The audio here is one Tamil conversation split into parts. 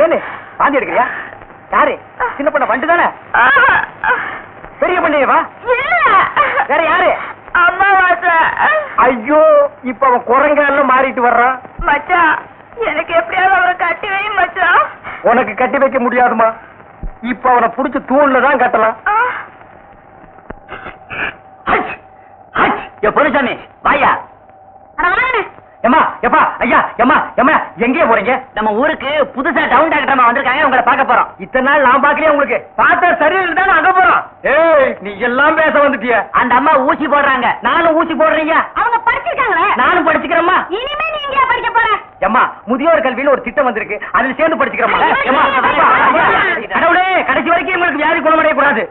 ஏன்னு வாந்தி எடுக்கிறியா? யாரு? சின்ன பண்ண வண்டு தானே? பெரிய பண்ணையவா? வேற யாரு? அம்மா வாசா. ஐயோ, இப்ப அவன் குரங்கால மாறிட்டு வர்றான். மச்சான், எனக்கு எப்படியாவது அவரை கட்டி வை மச்சான். உனக்கு கட்டி வைக்க முடியாதுமா. இப்ப அவனை புடிச்சு தூண்ல தான் கட்டலாம். பொருசாமி வாயா. எம்மா எப்பா ஐயா எம்மா எம்மா எங்கே போறீங்க? நம்ம ஊருக்கு புதுசா டவுன் டாக்டர் வந்திருக்காங்க, உங்களை பார்க்க போறோம். இத்தனை நாள் நான் பாக்கலையே, உங்களுக்கு பார்த்தா சரியில்லை தான் அங்க போறோம். ஏய், நீ எல்லாம் பேச வந்துட்டிய. அந்த அம்மா ஊசி போடுறாங்க, நானும் ஊசி போடுறீங்க. அவங்க படிச்சிருக்காங்களே, நானும் படிச்சுக்கிறேம்மா. இனிமே நீ எங்க படிக்க போற? எம்மா, முதியோர் கல்வின்னு ஒரு திட்டம் வந்திருக்கு, அதுல சேர்ந்து படிச்சுக்கிறோமா. கடவுளே, கடைசி வரைக்கும் உங்களுக்கு வியாதி குணமடைய கூடாது.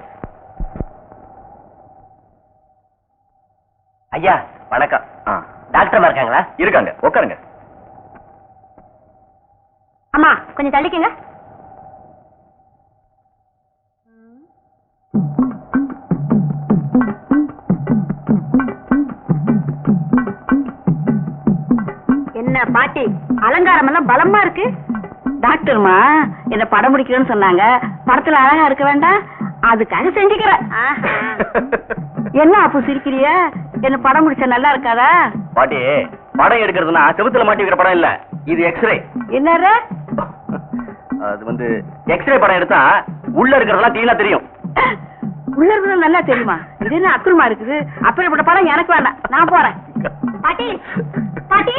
ஐயா வணக்கம். டாக்டர் இருக்காங்களா? இருக்காங்க, உட்காருங்க. அம்மா கொஞ்சம் தள்ளிக்கங்க. என்ன பாட்டி, அலங்காரம் எல்லாம் பலமா இருக்கு. டாக்டர்மா என்ன படம் முடிக்கணும்னு சொன்னாங்க. படத்துல அழகா இருக்க வேண்டாம், அதுக்காக செஞ்சுக்கிறேன். என்ன அப்போ சிரிக்கிறிய? என்ன படம் முடிச்சா நல்லா இருக்காதா? பாட்டி, படம் எடுக்கிறதுனா செவுத்துல மாட்டி வைக்கிற படம் இல்ல, இது எக்ஸ்ரே. என்ன? அது வந்து எக்ஸ்ரே படம் எடுத்தா உள்ள இருக்கிறதெல்லாம் கிளீனா தெரியும். உள்ள இருக்கிறது நல்லா தெரியுமா? இது என்ன அக்குறமா இருக்குது? அப்படிப்பட்ட படம் எனக்கு வேண்டாம், நான் போறேன். பாட்டி பாட்டி,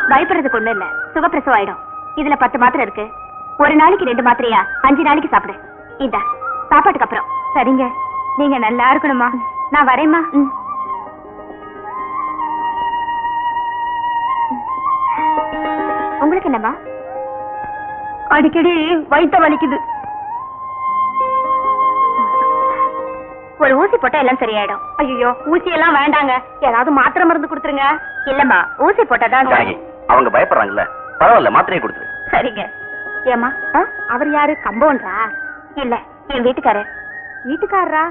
பயப்படுறதுக்கு ஒண்ணு இல்ல, சுகப்பிரசவம் ஆயிடும். இதுல 10 மாத்திரை இருக்கு. ஒரு நாளைக்கு 2 மாத்திரையா 5 நாளைக்கு சாப்பிடு. இந்த சாப்பாட்டுக்கு அப்புறம். சரிங்க, நீங்க நல்லா இருக்கணுமா. நான் வரேம்மா. உங்களுக்கு என்னம்மா? அடிக்கடி வயித்த வலிக்குது. ஒரு ஊசி போட்டா எல்லாம் சரியாயிடும். ஐயோ, ஊசி எல்லாம் வேண்டாங்க, ஏதாவது மாத்திரை மருந்து கொடுத்துருங்க. இல்லம்மா, ஊசி போட்டாதான். அவங்க பயப்படுறாங்கல்ல, பரவாயில்ல, மாத்திரையை கொடுத்துரு. சரிங்க. ஏமா, அவர் யாரு? கம்பவுண்டரா? இல்ல, என் வீட்டுக்காரர். வீட்டுக்காரரா?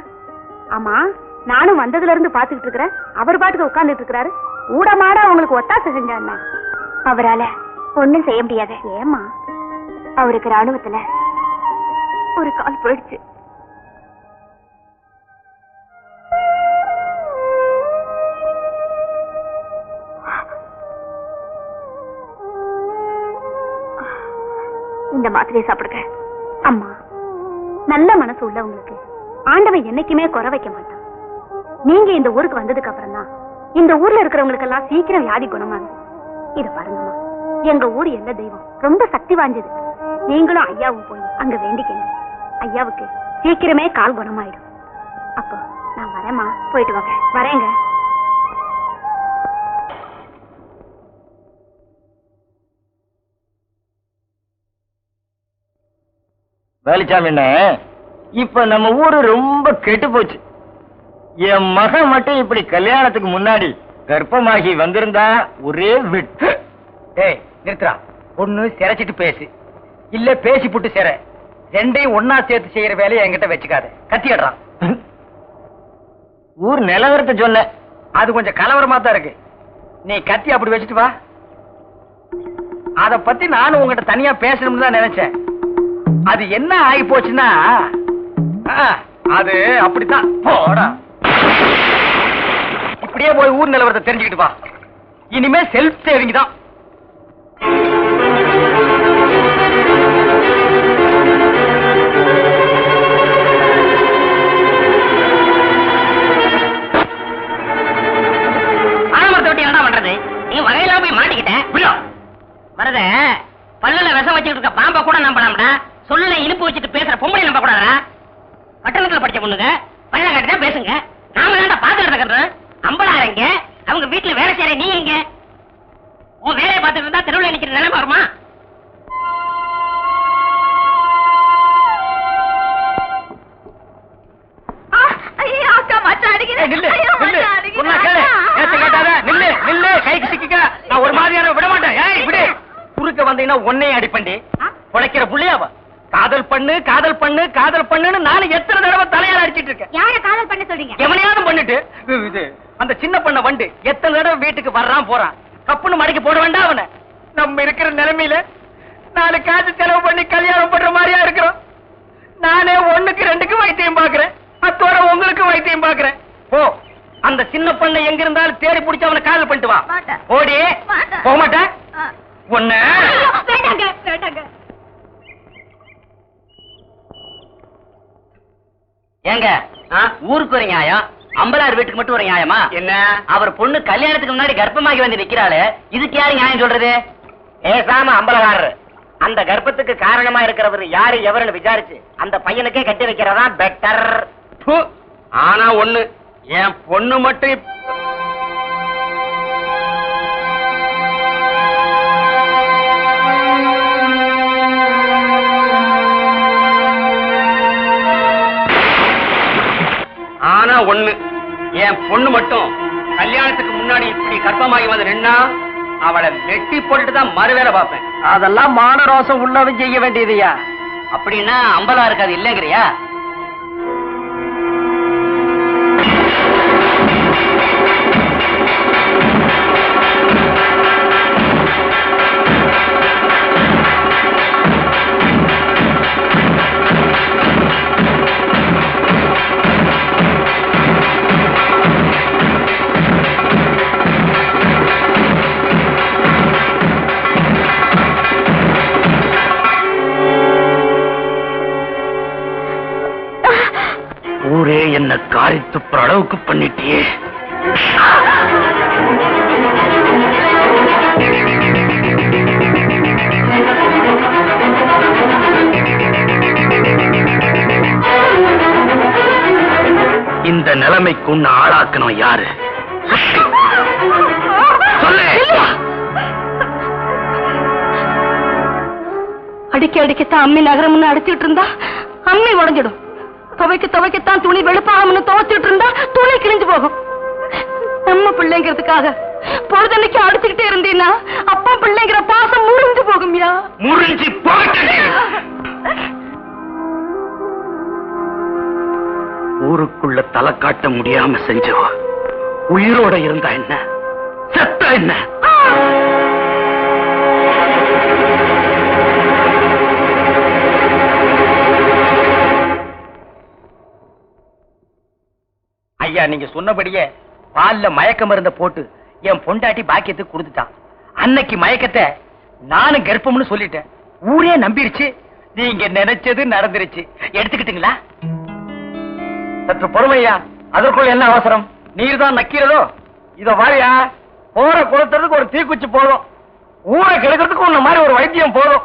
ஆமா, நானும் வந்ததுல இருந்து பாத்துக்கிட்டு இருக்கிறேன். அவர் பாட்டுக்கு உட்கார்ந்துட்டு இருக்கிறாரு. ஊட மாட உங்களுக்கு ஒத்தாசை செஞ்சாருன்னா அவரால ஒண்ணும் செய்ய முடியாது. ஏமா? அவருக்கு ராணுவத்துல ஒரு கால் போயிடுச்சு. இந்த மாத்திரையை சாப்பிடுங்க. அம்மா, நல்ல மனசு உள்ளவங்களுக்கு ஆண்டவன் என்னைக்குமே குறை வைக்க மாட்டான். நீங்க இந்த ஊருக்கு வந்ததுக்கு அப்புறம் தான் இந்த ஊர்ல இருக்கிறவங்களுக்கு எல்லாம் சீக்கிரம் வியாதி குணமாகுது. இத பாருங்கம்மா, எங்க ஊர் எல்ல தெய்வம் ரொம்ப சக்தி வாய்ந்தது. நீங்களும் ஐயாவும் போய் அங்க வேண்டிக்கங்க. ஐயாவுக்கு சீக்கிரமே கால் குணமாயிடும். அப்போ நான் வரேம்மா, போயிட்டு வாங்க. வரேங்க. வேலுச்சாமி, இப்ப நம்ம ஊரு ரொம்ப கெட்டு போச்சு. என் மகன் மட்டும் இப்படி கல்யாணத்துக்கு முன்னாடி கர்ப்பமாகி வந்திருந்தா ஒரே விட்டு. ஏய் நிறுத்துறா, ஒண்ணு சிரைச்சிட்டு பேசு, இல்ல பேசி புட்டு சிற. ரெண்டையும் ஒன்னா சேர்த்து செய்யற வேலையை என்கிட்ட வச்சுக்காத. கத்திடுறான். ஊர் நிலவரத்தை சொன்ன, அது கொஞ்சம் கலவரமா தான் இருக்கு. நீ கத்தி அப்படி வச்சுட்டு வா. அத பத்தி நானும் உங்ககிட்ட தனியா பேசணும்னு தான் நினைச்சேன். அது என்ன ஆகி போச்சுன்னா, அது அப்படித்தான். போடா, இப்படியே போய் ஊர் நிலவரத்தை தெரிஞ்சுக்கிட்டு வா. இனிமே செல்ஃப் சேவிங் தான். ஆலமரத்தொட்டி என்ன பண்றது? நீ வகையில போய் மாட்டிக்கிட்ட. வரத பல்லுல விஷம் வச்சுட்டு இருக்க பாம்பை கூட நம்பலாம்டா. சொல்ல இனிப்பு வச்சுட்டு பேசுற பொம்பளை நம்ப கூடாதா? பட்டணத்துல படிச்ச பொண்ணுங்க பல்ல கட்டிதான் பேசுங்க. நாம தாண்டா பாத்து நடக்கிறோம். அம்பளாரங்க அவங்க வீட்டுல வேலை செய்யற நீ எங்க? உன் வேலையை பார்த்துட்டு இருந்தா தெருவில் நிக்கிற நிலைமை வருமா? கைக்கு சிக்க நான் ஒரு மாதிரியான விட மாட்டேன். குறுக்க வந்தீங்கன்னா ஒன்னையும் அடிப்பண்டி. பொழைக்கிற புள்ளையாவா? காதல் பண்ணு காதல் பண்ணு காதல் பண்ணுன்னு நானும் எத்தனை தடவை தலையால அடிச்சிட்டு இருக்கேன். யார காதல் பண்ண சொல்றீங்க? எவனையாவது பண்ணிட்டு இது அந்த சின்ன பண்ண வண்டு எத்தனை தடவை வீட்டுக்கு வர்றான் போறான். கப்புன்னு மடக்கி போட வேண்டாம் அவனை. நம்ம இருக்கிற நிலைமையில 4 காசு செலவு பண்ணி கல்யாணம் பண்ற மாதிரியா இருக்கிறோம். நானே 1க்கு 2க்கு வைத்தியம் பாக்குறேன். அத்தோட உங்களுக்கு வைத்தியம் பாக்குறேன். போ, அந்த சின்ன பண்ண எங்க இருந்தாலும் தேடி பிடிச்சு அவனை காதல் பண்ணிட்டு வா. ஓடி போக மாட்டேன் ஒண்ணு. ஏங்க ஊருக்கு ஒரு நியாயம், அம்பலார் வீட்டுக்கு மட்டும் ஒரு நியாயமா? என்ன அவர் பொண்ணு கல்யாணத்துக்கு முன்னாடி கர்ப்பமாகி வந்து நிக்கிறாளு, இதுக்கு யாரு நியாயம் சொல்றது? ஏசாம அம்பலகாரர் அந்த கர்ப்பத்துக்கு காரணமா இருக்கிறவர் யாரு எவருன்னு விசாரிச்சு அந்த பையனுக்கே கட்டி வைக்கிறதா பெட்டர். ஆனா ஒண்ணு, என் பொண்ணு மட்டும் ஆனா ஒண்ணு, என் பொண்ணு மட்டும் கல்யாணத்துக்கு முன்னாடி இப்படி கர்ப்பமாகி வந்து நின்னா அவளை வெட்டி போட்டுட்டு தான் மறுவேளை பார்ப்பேன். அதெல்லாம் மானரோசம் உள்ளவன் செய்ய வேண்டியதையா? அப்படின்னா அம்பலா இருக்காது இல்லைங்கிறியா? ஊரே என்ன காரி துப்புற அளவுக்கு பண்ணிட்டியே. இந்த நிலைமைக்கு உன்னை ஆளாக்கணும் யாரு? சொல்லு. அடிக்க அடிக்கத்தான் அம்மி நகரம்னு அடிச்சிட்டு இருந்தா அம்மி உடைஞ்சிடும். துவைக்கத்தான் துணி வெளுப்பாகம்னு துவைச்சிட்டு இருந்தா துணி கிழிஞ்சு போகும். நம்ம பிள்ளைங்கிறதுக்காக பொழுதன்னைக்கு அடிச்சுக்கிட்டே இருந்தீங்கன்னா அப்பா பிள்ளைங்கிற பாசம் முறிஞ்சு போகும்யா. முறிஞ்சு போக ஊருக்குள்ள தலை காட்ட முடியாம செஞ்சவ உயிரோட இருந்தா என்ன, செத்தா என்ன? ஐயா, நீங்க சொன்னபடியே பால்ல மயக்க மருந்த போட்டு என் பொண்டாட்டி பாக்கியத்துக்கு கொடுத்துட்டான். அன்னைக்கு மயக்கத்தை நானும் கர்ப்பம்னு சொல்லிட்டேன். ஊரே நம்பிருச்சு. நீங்க நினைச்சது நடந்துருச்சு. எடுத்துக்கிட்டீங்களா? சற்று பொறுமையா, அதற்குள்ள என்ன அவசரம்? நீர் தான் நக்கிறதோ? இத வாரியா, போற குளத்துறதுக்கு ஒரு தீக்குச்சி போதும், ஊரை கெடுக்கிறதுக்கு உன்ன மாதிரி ஒரு வைத்தியம் போதும்.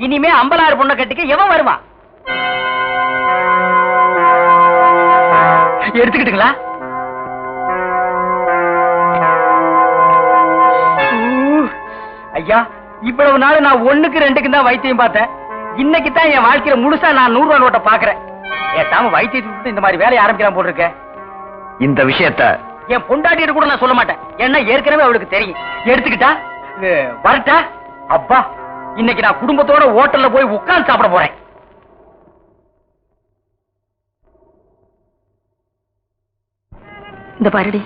இனிமே அம்பலாறு பொண்ணை கட்டிக்க எவன் வருவான்? எடுத்துக்கிட்டுங்களா? ஐயா, இவ்வளவு நாள் நான் 1க்கு 2க்கு தான் வைத்தியம் பார்த்தேன். இன்னைக்கு தான் என் வாழ்க்கையில முழுசா நான் 100 ரூபாய் நோட்டை பாக்குறேன். ஏத்தாம வைத்தியத்துக்கு இந்த மாதிரி வேலையை ஆரம்பிக்கலாம் போட்டிருக்க. இந்த விஷயத்த என் பொண்டாட்டிட்டு கூட நான் சொல்ல மாட்டேன். ஏன்னா ஏற்கனவே அவளுக்கு தெரியும். எடுத்துக்கிட்டா வரட்டா? அப்பா, இன்னைக்கு நான் குடும்பத்தோட ஹோட்டல்ல போய் உட்கார்ந்து சாப்பிட போறேன். இந்த பாருடி,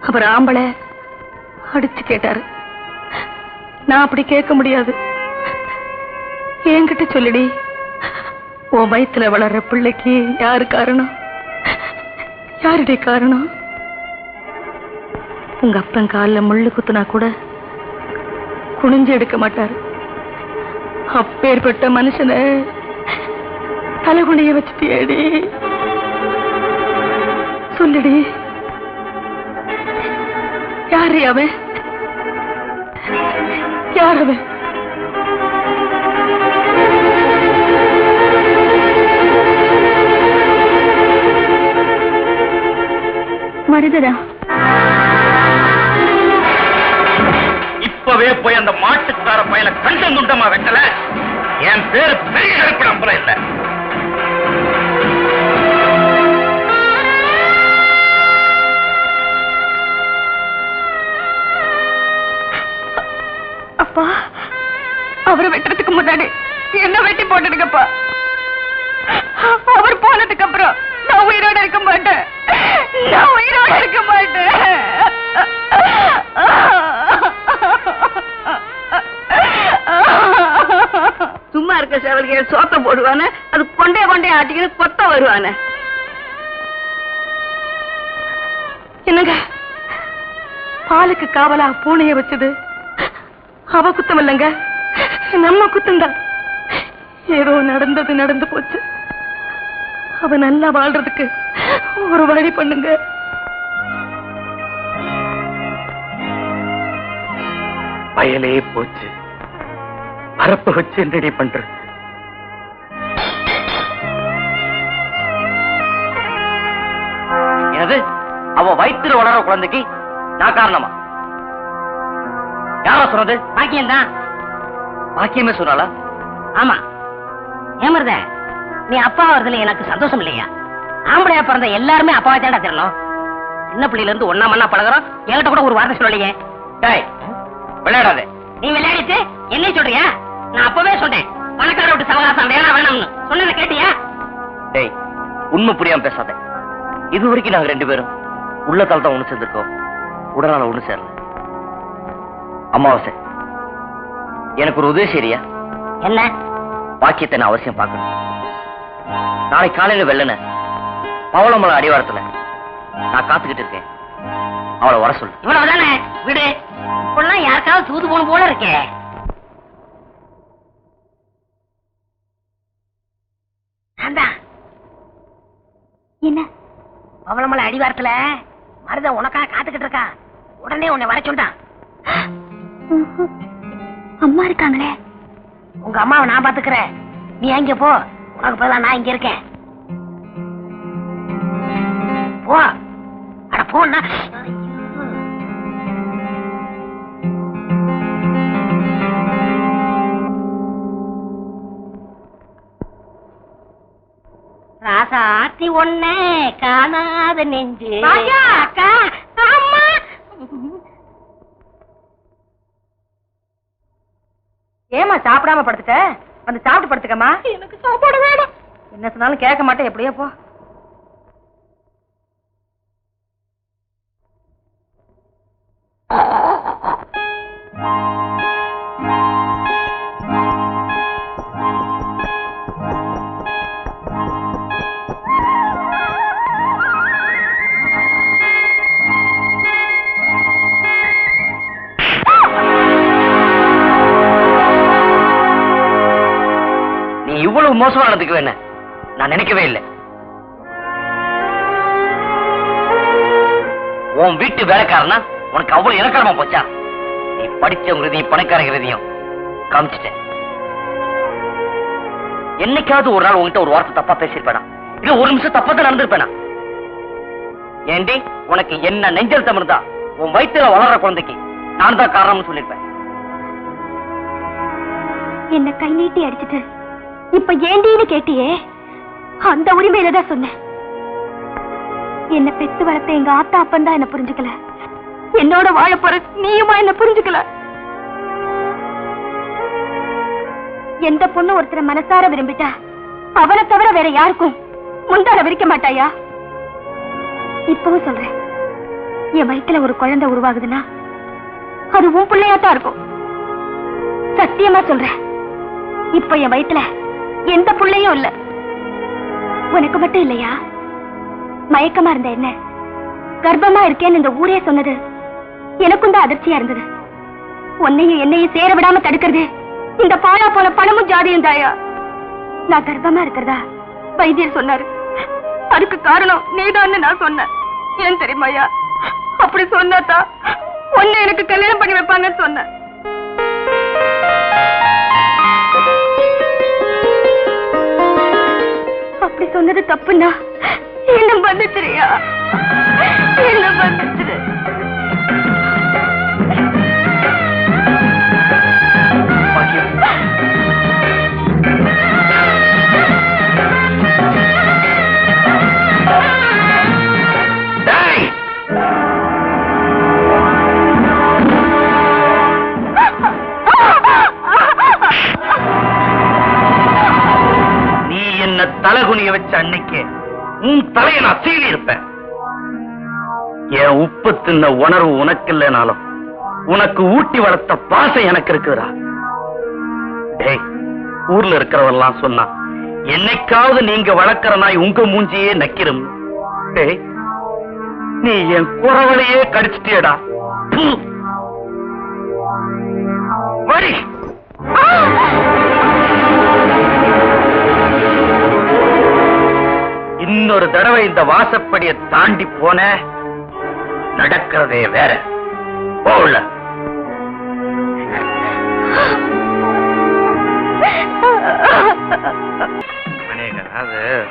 அவர் ஆம்பளை அடிச்சு கேட்டாரு. நான் அப்படி கேட்க முடியாது. என்கிட்ட சொல்லிடி, உன் வயித்துல வளர்ற பிள்ளைக்கு யாரு காரணம்? யாருடைய காரணம்? உங்க அப்பன் காலில் முள்ளு குத்துனா கூட குனிஞ்சு எடுக்க மாட்டாரு. அப்பேற்பட்ட மனுஷனை தலைகுனிய வச்சுட்டியேடி. சொல்லுடி, யாரு அவன்? யார் அவன்? மருதரா, இப்பவே போய் அந்த மாட்டுக்கார பயல கண்டம் துண்டமா வெட்டல. என் பேரு பெரிய கருப்பு நம்பல இல்ல. அப்பா, அவரை வெட்டுறதுக்கு முன்னாடி என்ன வெட்டி போட்டுடுங்கப்பா. அவர் போனதுக்கு அப்புறம் நான் உயிரோட இருக்க மாட்டேன். நான் உயிரோட இருக்க மாட்டேன். சும்மா இருக்க சேவலிக சோத்த போடுவானே, அது கொண்டே கொண்டே ஆட்டிக்கிட்டு கொத்த வருவானே. என்னங்க பாலுக்கு காவலா பூனைய வச்சது அவ குத்தம் இல்லைங்க, நம்ம குத்தம்தான். ஏதோ நடந்தது நடந்து போச்சு. அவ நல்லா வாழ்றதுக்கு ஒரு வழி பண்ணுங்க. வயலே போச்சு, பரப்பு வச்சு என்னடி பண்றது? என்னது? அவ வயிற்றுல வளர குழந்தைக்கு நான் காரணமா? யாரா சொன்னது? பாக்கியம் தான். பாக்கியமே சொன்னாலா? ஆமா. ஏமருத, நீ அப்பா வருதுல எனக்கு சந்தோஷம் இல்லையா? ஆம்பளையா பிறந்த எல்லாருமே அப்பாவை தேடா தெரியணும். சின்ன பிள்ளையில இருந்து ஒன்னா மண்ணா பழகிறோம். என்கிட்ட கூட ஒரு வார்த்தை சொல்லலையே. டேய், விளையாடாதே. நீ விளையாடிட்டு என்ன சொல்றியா? நான் அப்பவே சொன்னேன், பணக்கார விட்டு சவகாசம் வேணாம் வேணாம்னு சொன்னதை கேட்டியா? டேய், உண்மை புரியாம பேசாத. இது வரைக்கும் நாங்க 2 பேரும் உள்ளத்தால் தான் ஒண்ணு சேர்ந்திருக்கோம், உடனால ஒண்ணு சேரல. அமாவாசை, எனக்கு ஒரு உதவி செய்றியா? என்ன? பாக்கியத்தை நான் அவசியம் பார்க்கணும். நாளைக்கு காலையில வெள்ளன பவளமலை அடிவாரத்துல நான் காத்துக்கிட்டு இருக்கேன். அவளை வர சொல்லு. இவ்வளவுதானே? விடு. இப்பெல்லாம் யாருக்காவது தூது போன போல இருக்கே. என்ன? பவளமலை அடிவாரத்துல மருத உனக்காக காத்துக்கிட்டு இருக்கா. உடனே உன்னை வர சொல்லிட்டான். அம்மா இருக்காங்களே. உங்க அம்மாவை நான் பாத்துக்கிறேன். நீ அங்க போ. உனக்கு பதிலா நான் இங்க இருக்கேன். போ. அட போன்னா. ராசாத்தி ஒண்ணே காணாத நெஞ்சு. அக்கா, அம்மா. ஏமா சாப்பிடாம படுத்துட்ட? வந்து சாப்பிட்டு படுத்துக்கமா. எனக்கு சாப்பாடு வேணும். என்ன சொன்னாலும் கேட்க மாட்டேன். எப்படியோ போ. இவ்வளவு மோசமா நடந்துக்கு வேண நான் நினைக்கவே இல்லை. உன் வீட்டு வேலைக்காரனா உனக்கு அவ்வளவு இலக்காரமா போச்சா? நீ படிச்சவங்கிறதையும் பணக்காரங்கிறதையும் காமிச்சிட்ட. என்னைக்காவது ஒரு நாள் உங்ககிட்ட ஒரு வார்த்தை தப்பா பேசிருப்பேனா? இல்ல ஒரு நிமிஷம் தப்பா தான் நடந்திருப்பேனா? ஏண்டி உனக்கு என்ன நெஞ்சல் தமிழ்தா? உன் வயிற்றுல வளர்ற குழந்தைக்கு நான் தான் காரணம்னு சொல்லிருப்பேன். என்ன கை நீட்டி அடிச்சிட்டு இப்ப ஏண்டின்னு கேட்டியே, அந்த உரிமையில தான் சொன்னேன். என்ன பெத்து வளர்த்த எங்க ஆத்தா அப்பன் தான் என்ன புரிஞ்சுக்கல. என்னோட வாழ போற நீயுமா என்ன புரிஞ்சுக்கல. எந்த பொண்ணு ஒருத்தரை மனசார விரும்பிட்டா அவனை தவிர வேற யாருக்கும் முந்தார விரிக்க மாட்டாயா? இப்பவும் சொல்றேன், என் வயித்துல ஒரு குழந்தை உருவாகுதுன்னா அது உன் பிள்ளையாத்தான் இருக்கும். சத்தியமா சொல்றேன், இப்ப என் வயித்துல எந்த புள்ளையும் இல்ல. உனக்கு மட்டும் இல்லையா? மயக்கமா இருந்த என்ன கர்ப்பமா இருக்கேன்னு இந்த ஊரே சொன்னது எனக்கும் தான் அதிர்ச்சியா இருந்தது. உன்னையும் என்னையும் சேர விடாம தடுக்கிறது இந்த பாலா போல பணமும் ஜாதியும் தாயா. நான் கர்ப்பமா இருக்கிறதா வைத்தியர் சொன்னாரு. அதுக்கு காரணம் நீதான்னு நான் சொன்னேன். ஏன் தெரியுமாயா? அப்படி சொன்னாத்தா உன்னை எனக்கு கல்யாணம் பண்ணி வைப்பாங்கன்னு சொன்னேன். அப்படி சொன்னது தப்புன்னா என்ன மன்னிச்சிரியா? என்ன மன்னிச்சிரு. ஆரம்பிச்ச அன்னைக்கு உன் தலையை நான் சீவி இருப்பேன். என் உப்பு தின்ன உணர்வு உனக்கு இல்லைனாலும் உனக்கு ஊட்டி வளர்த்த பாசம் எனக்கு இருக்குதுடா. டேய், ஊர்ல இருக்கிறவெல்லாம் சொன்னா என்னைக்காவது நீங்க வளர்க்கிற நாய் உங்க மூஞ்சியே நக்கிரும். டேய், நீ என் குறவளையே கடிச்சிட்டியடா. வரி இன்னொரு தடவை இந்த வாசப்படியை தாண்டி போன நடக்கிறதே வேற. போல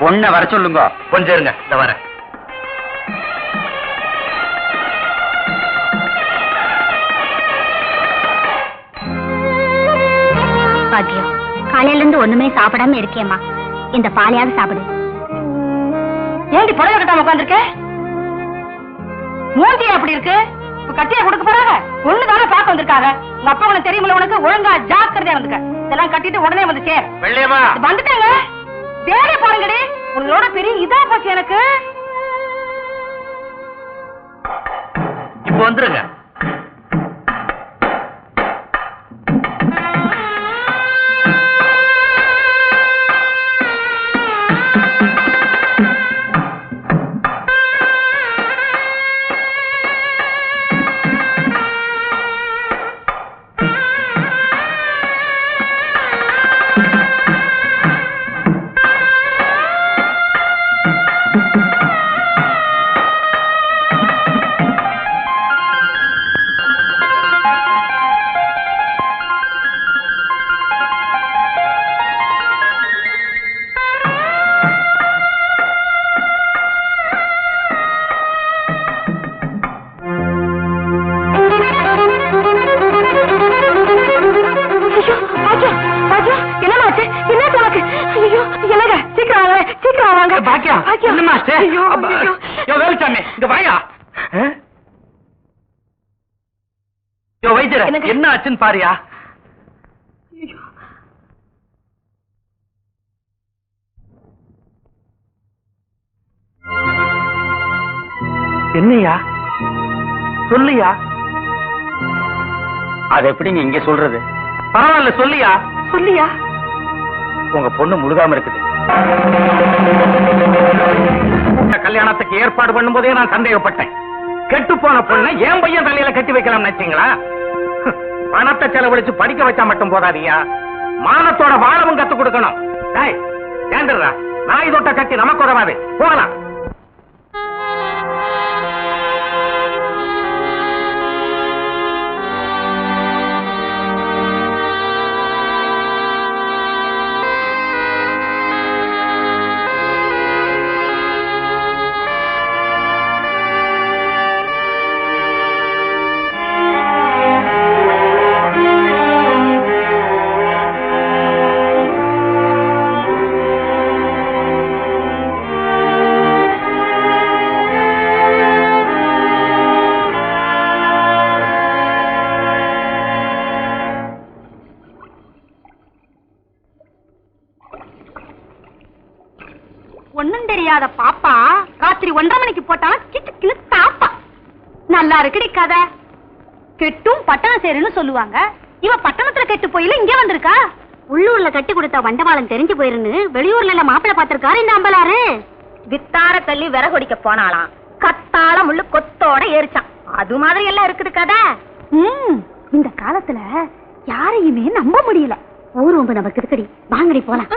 பொண்ண வர சொல்லுங்க. கொஞ்சம் இருங்க, இந்த வர. பாக்கியம், காலையில இருந்து ஒண்ணுமே சாப்பிடாம இருக்கேம்மா. இந்த பாலையாவது சாப்பிடு. ஏண்டி புடவை கட்டாம உட்காந்துருக்க? மூஞ்சி அப்படி இருக்கு. இப்ப கட்டியா கொடுக்க போறாங்க. ஒண்ணுதானே பாக்க வந்திருக்காங்க. உங்க அப்பா உனக்கு தெரியுமில்ல, உனக்கு ஒழுங்கா ஜாக்கிரதையா வந்துக்க. இதெல்லாம் கட்டிட்டு உடனே வந்து சேர். வெள்ளையம்மா வந்துட்டாங்க. வேலை பாருங்கடி, உங்களோட பெரிய இதா போச்சு எனக்கு. இப்ப வந்துருங்க. என்ன ஆச்சுன்னு பாரியா? என்னையா சொல்லியா? அது எப்படிங்க இங்க சொல்றது? பரவாயில்ல, சொல்லியா சொல்லியா. உங்க பொண்ணு முழுகாம இருக்குது. கல்யாணத்துக்கு ஏற்பாடு பண்ணும் போதே நான் சந்தேகப்பட்டேன். கெட்டு போன பொண்ணை என் பையன் தலையில கட்டி வைக்கலாம் நினைச்சீங்களா? பணத்தை செலவழிச்சு படிக்க வச்சா மட்டும் போதாதியா, மானத்தோட வாழவும் கத்து கொடுக்கணும். ஏண்டா நாய் தொட்ட கட்டி நமக்கு உதவாது. போகலாம். ஒண்ணும் தெரியாத பாப்பா ராத்திரி 1:30 மணிக்கு போட்டா கிட்டு தாப்பா. நல்லா இருக்குடி கதை. கெட்டும் பட்டணம் சேருன்னு சொல்லுவாங்க. இவ பட்டணத்துல கெட்டு போயில இங்க வந்திருக்கா. உள்ளூர்ல கட்டி கொடுத்த வண்டவாளம் தெரிஞ்சு போயிருன்னு வெளியூர்ல மாப்பிள்ள பாத்திருக்காரு இந்த அம்பலாரு. வித்தார தள்ளி விறகொடிக்க போனாலாம். கத்தால முள்ளு கொத்தோட ஏறிச்சான். அது மாதிரி எல்லாம் இருக்குது கதை. இந்த காலத்துல யாரையுமே நம்ப முடியல. ஊர் ரொம்ப நமக்கு இருக்குடி. வாங்கடி போலாம்.